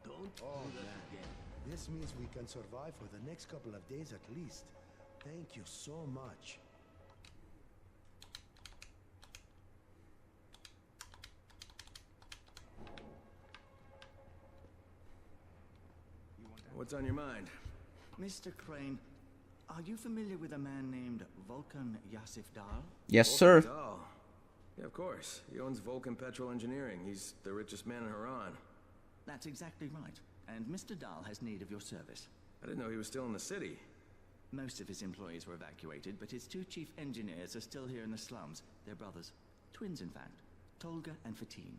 Don't Oh, do that man. again. This means we can survive for the next couple of days at least. Thank you so much. What's on your mind? Mr. Crane, are you familiar with a man named Vulcan Yasif Dahl? Yes, sir. Dahl. Yeah, of course. He owns Vulcan Petrol Engineering. He's the richest man in Haran. That's exactly right. And Mr. Dahl has need of your service. I didn't know he was still in the city. Most of his employees were evacuated, but his two chief engineers are still here in the slums. They're brothers. Twins, in fact. Tolga and Fatin.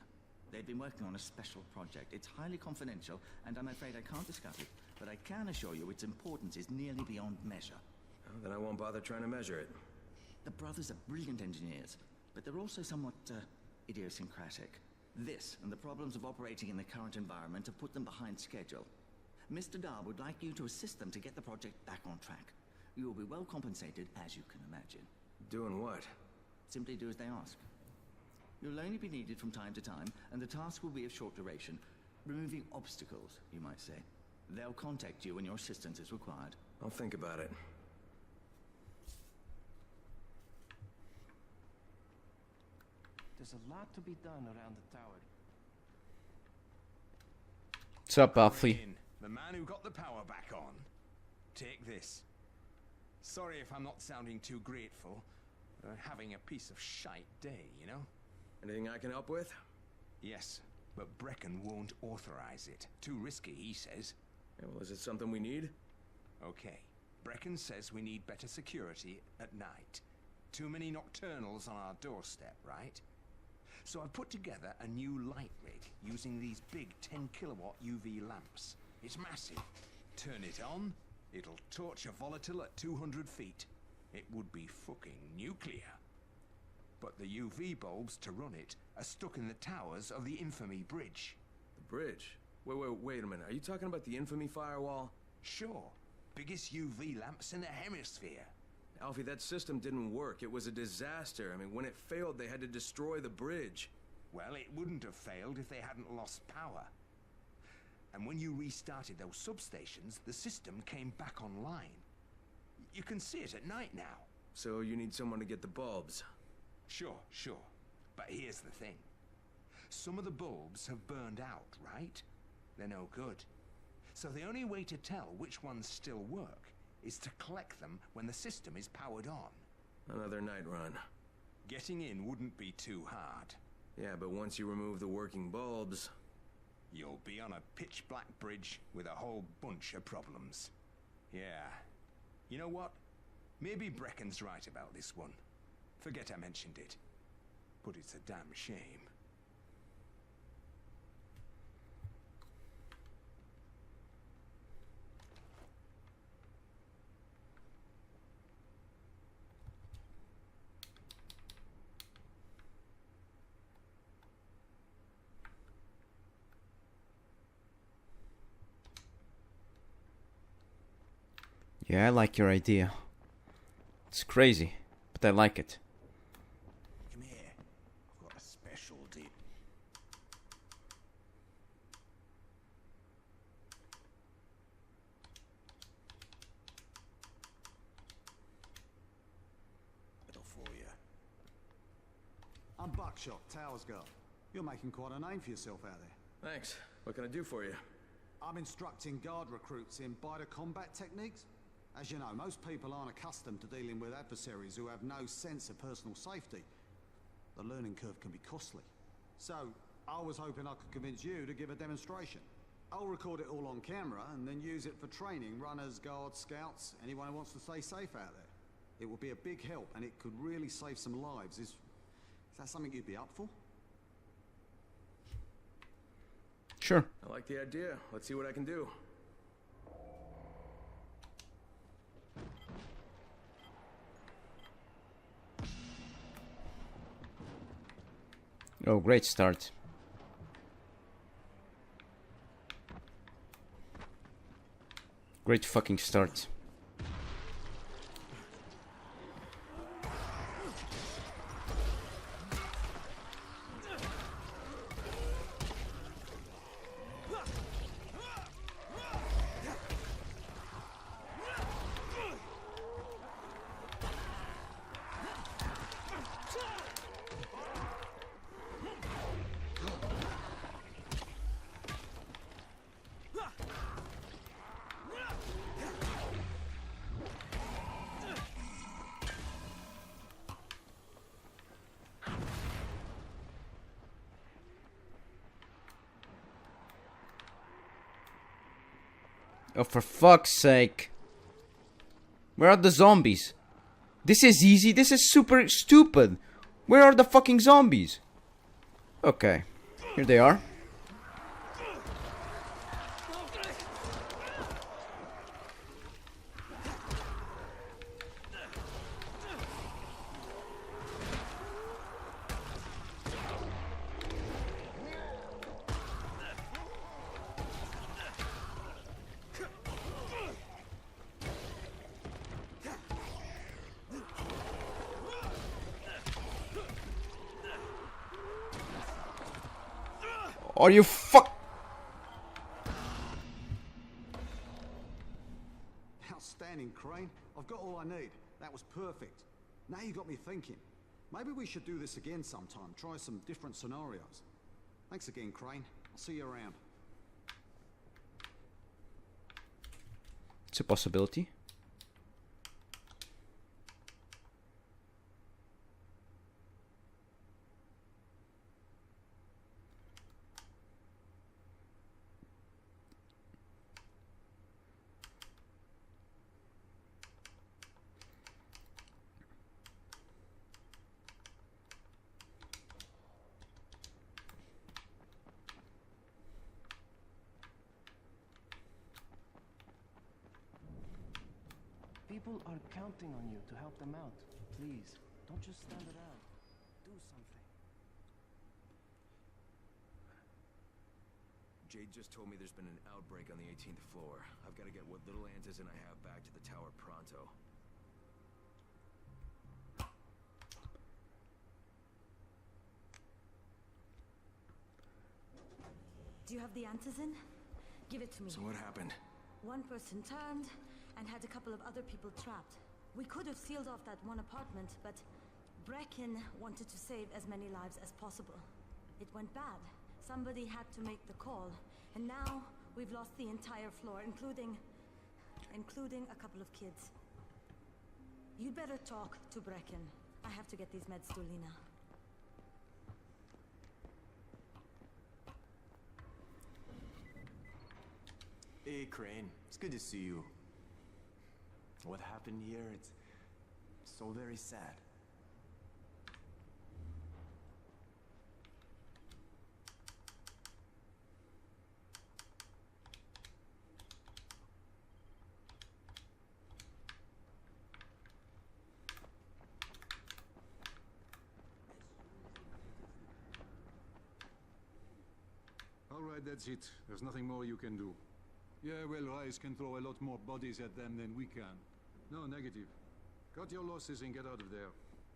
They've been working on a special project. It's highly confidential, and I'm afraid I can't discuss it. But I can assure you its importance is nearly beyond measure. Oh, then I won't bother trying to measure it. The brothers are brilliant engineers, but they're also somewhat idiosyncratic. This and the problems of operating in the current environment have put them behind schedule. Mr. Dahl would like you to assist them to get the project back on track. You will be well compensated, as you can imagine. Doing what? Simply do as they ask. You'll only be needed from time to time, and the task will be of short duration. Removing obstacles, you might say. They'll contact you when your assistance is required. I'll think about it. There's a lot to be done around the tower. What's up, Alfie? Crane, the man who got the power back on. Take this. Sorry if I'm not sounding too grateful. Having a piece of shite day, you know? Anything I can help with? Yes, but Brecken won't authorize it. Too risky, he says. Yeah, well, is it something we need? Okay. Brecken says we need better security at night. Too many nocturnals on our doorstep, right? So I've put together a new light rig using these big 10-kilowatt UV lamps. It's massive. Turn it on, it'll torch a volatile at 200 feet. It would be fucking nuclear. But the UV bulbs to run it are stuck in the towers of the Infamy Bridge. The bridge? Wait a minute. Are you talking about the Infamy firewall? Sure. Biggest UV lamps in the hemisphere. Alfie, that system didn't work. It was a disaster. I mean, when it failed, they had to destroy the bridge. Well, it wouldn't have failed if they hadn't lost power. And when you restarted those substations, the system came back online. You can see it at night now. So you need someone to get the bulbs. Sure. But here's the thing. Some of the bulbs have burned out, right? They're no good. So the only way to tell which ones still work is to collect them when the system is powered on. Another night run. Getting in wouldn't be too hard. Yeah, but once you remove the working bulbs... You'll be on a pitch-black bridge with a whole bunch of problems. Yeah. You know what? Maybe Brecken's right about this one. Forget I mentioned it. But it's a damn shame. Yeah, I like your idea. It's crazy, but I like it. Come here. I've got a special deal. It'll for you. I'm Buckshot, Towers Guard. You're making quite a name for yourself out there. Thanks. What can I do for you? I'm instructing guard recruits in bitter combat techniques. As you know, most people aren't accustomed to dealing with adversaries who have no sense of personal safety. The learning curve can be costly. So, I was hoping I could convince you to give a demonstration. I'll record it all on camera and then use it for training runners, guards, scouts, anyone who wants to stay safe out there. It will be a big help and it could really save some lives. Is that something you'd be up for? Sure. I like the idea. Let's see what I can do. Oh, great start. Great fucking start. Oh, for fuck's sake. Where are the zombies? This is easy. This is super stupid. Where are the fucking zombies? Okay. Here they are. Are you Outstanding, Crane. I've got all I need. That was perfect. Now you got me thinking. Maybe we should do this again sometime. Try some different scenarios. Thanks again, Crane. I'll see you around. It's a possibility. People are counting on you to help them out. Please, don't just stand around. Do something. Jade just told me there's been an outbreak on the 18th floor. I've got to get what little Antizin I have back to the tower pronto. Do you have the Antizin? Give it to me. So what happened? One person turned and had a couple of other people trapped. We could have sealed off that one apartment, but Brecken wanted to save as many lives as possible. It went bad. Somebody had to make the call, and now we've lost the entire floor, including a couple of kids. You'd better talk to Brecken. I have to get these meds to Lena. Hey, Crane. It's good to see you. What happened here, it's so very sad. All right, that's it. There's nothing more you can do. Yeah, well, Rice can throw a lot more bodies at them than we can. No, negative. Cut your losses and get out of there.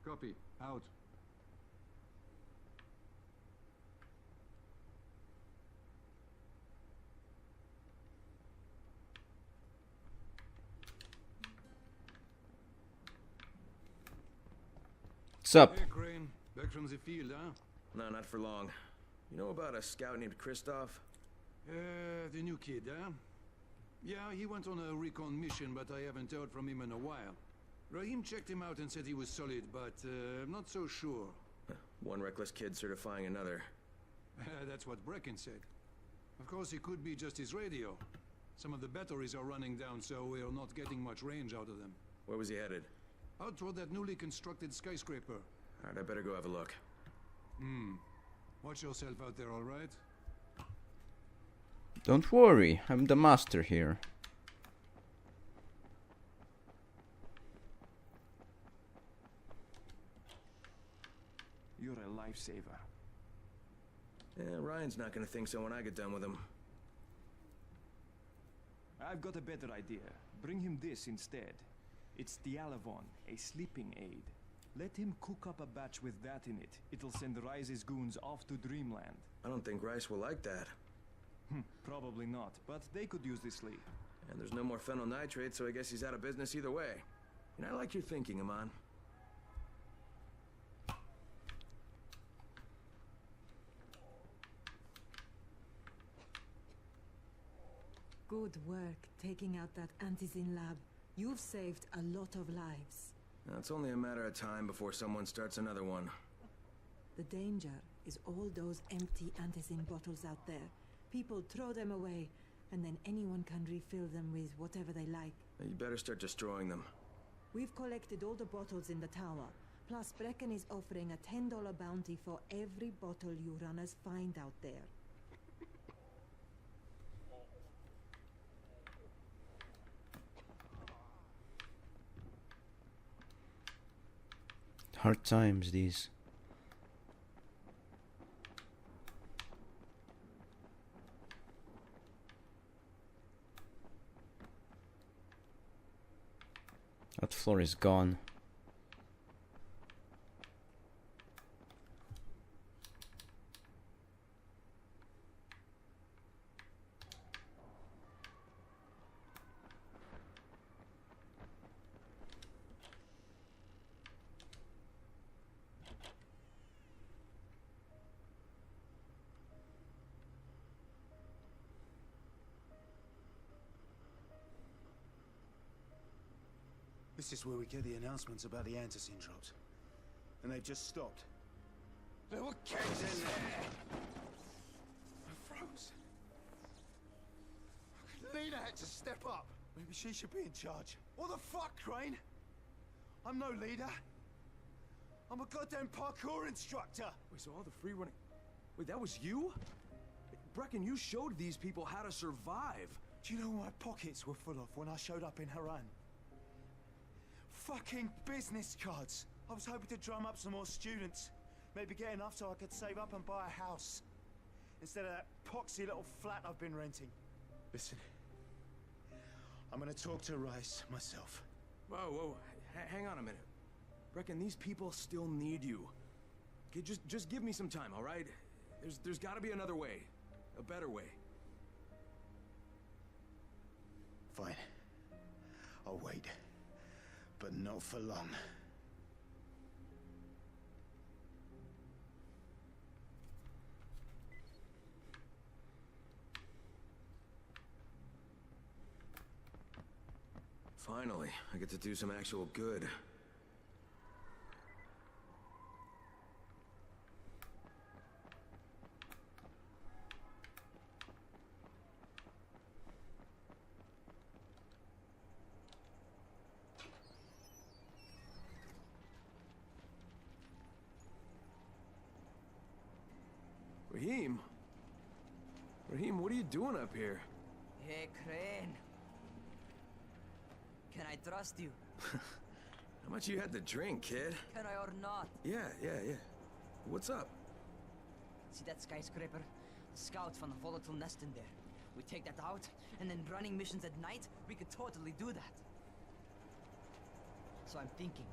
Copy. Out. What's up? Hey, Crane. Back from the field, huh? No, not for long. You know about a scout named Christoph? The new kid, huh? Yeah, he went on a recon mission, but I haven't heard from him in a while. Rahim checked him out and said he was solid, but I'm not so sure. One reckless kid certifying another. That's what Brecken said. Of course, it could be just his radio. Some of the batteries are running down, so we're not getting much range out of them. Where was he headed? Out toward that newly constructed skyscraper. Alright, I better go have a look. Watch yourself out there, all right? Don't worry, I'm the master here. You're a lifesaver. Yeah, Ryan's not gonna think so when I get done with him. I've got a better idea. Bring him this instead. It's Dialavon, a sleeping aid. Let him cook up a batch with that in it. It'll send Rice's goons off to Dreamland. I don't think Rice will like that. Probably not, but they could use this sleep. And there's no more phenyl nitrate, so I guess he's out of business either way. And I like your thinking, Aman. Good work taking out that Antizin lab. You've saved a lot of lives. Now, it's only a matter of time before someone starts another one. The danger is all those empty Antizin bottles out there. People throw them away, and then anyone can refill them with whatever they like. You better start destroying them. We've collected all the bottles in the tower. Plus, Brecken is offering a $10 bounty for every bottle you runners find out there. Hard times, these. That floor is gone. This is where we get the announcements about the Antizin drops. And they've just stopped. There were kegs in there! I froze. Lena had to step up. Maybe she should be in charge. What the fuck, Crane? I'm no leader. I'm a goddamn parkour instructor. Wait, so all the free running... Wait, that was you? Brecken, you showed these people how to survive. Do you know what my pockets were full of when I showed up in Haran? Fucking business cards. I was hoping to drum up some more students. Maybe get enough so I could save up and buy a house. Instead of that poxy little flat I've been renting. Listen. I'm gonna talk to Rice myself. Whoa. Hang on a minute. Brecken, these people still need you. Okay, just give me some time, all right? There's gotta be another way. A better way. Fine. I'll wait. But not for long. Finally, I get to do some actual good. Raheem, what are you doing up here? Hey, Crane. Can I trust you? How much you had to drink, kid? Can I or not? Yeah. What's up? See that skyscraper? The scouts found a volatile nest in there. We take that out, and then running missions at night, we could totally do that. So I'm thinking,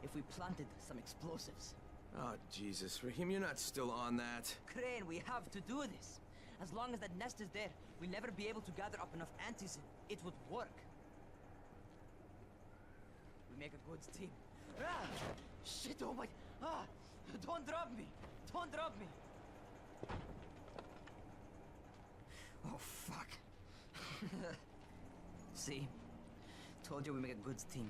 if we planted some explosives. Oh, Jesus. Raheem, you're not still on that. Crane, we have to do this. As long as that nest is there, we'll never be able to gather up enough Antizin. It would work. We make a good team. Ah! Shit, oh my... Ah! Don't drop me! Don't drop me! Oh, fuck. See? Told you we make a good team.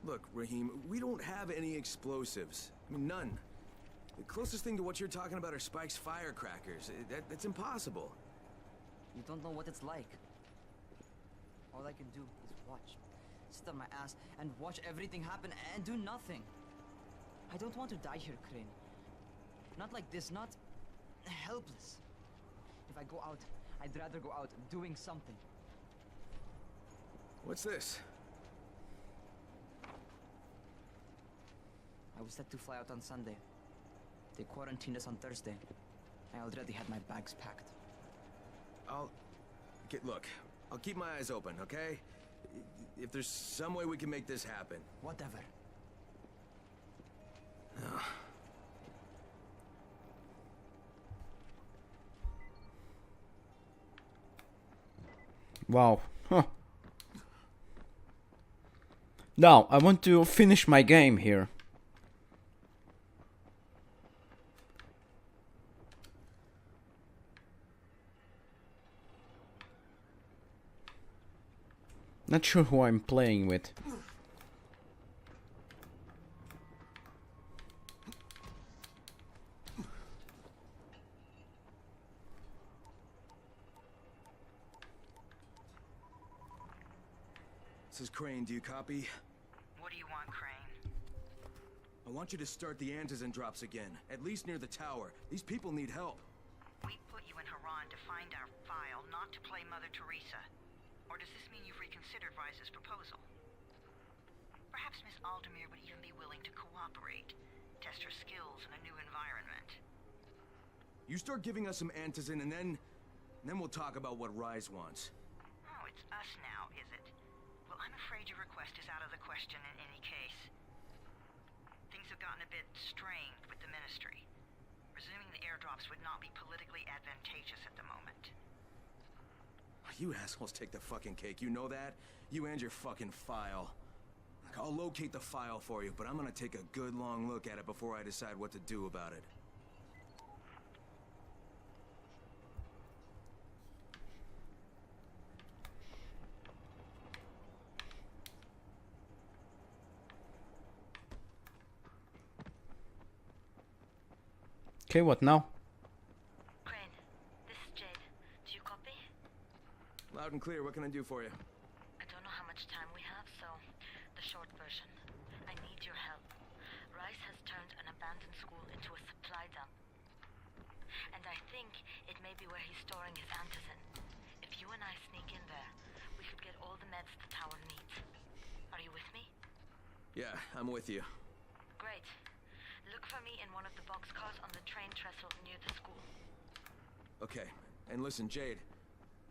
Look, Raheem, we don't have any explosives. I mean, none. The closest thing to what you're talking about are Spike's firecrackers. That's impossible. You don't know what it's like. All I can do is watch. Sit on my ass and watch everything happen and do nothing. I don't want to die here, Crane. Not like this, not helpless. If I go out, I'd rather go out doing something. What's this? I was set to fly out on Sunday. They quarantined us on Thursday. I already had my bags packed. Look, I'll keep my eyes open, okay? If there's some way we can make this happen. Whatever. Wow. Huh. Now, I want to finish my game here. Not sure who I'm playing with. This is Crane, do you copy? What do you want, Crane? I want you to start the Antizin drops again, at least near the tower. These people need help. We put you in Haran to find our file, not to play Mother Teresa. Or does this mean you've reconsidered Rise's proposal? Perhaps Miss Aldemir would even be willing to cooperate, test her skills in a new environment. You start giving us some Antizin and then we'll talk about what Rise wants. Oh, it's us now, is it? Well, I'm afraid your request is out of the question in any case. Things have gotten a bit strained with the Ministry. Resuming the airdrops would not be politically advantageous at the moment. You assholes take the fucking cake, you know that? You and your fucking file. Look, I'll locate the file for you, but I'm gonna take a good long look at it before I decide what to do about it. Okay, what now? Crane, this is Jade. Do you copy? Loud and clear, what can I do for you? I don't know how much time we have, so the short version. I need your help. Rice has turned an abandoned school into a supply dump. And I think it may be where he's storing his Antizin. If you and I sneak in there, we could get all the meds the tower needs. Are you with me? Yeah, I'm with you. Great. Look for me in one of the boxcars on the train trestle near the school. Okay, and listen, Jade.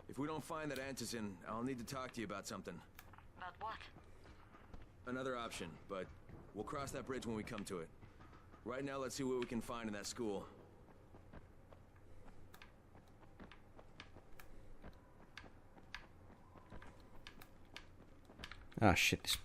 If we don't find that Antizin, I'll need to talk to you about something. About what? Another option, but we'll cross that bridge when we come to it. Right now, let's see what we can find in that school. Ah, shit. This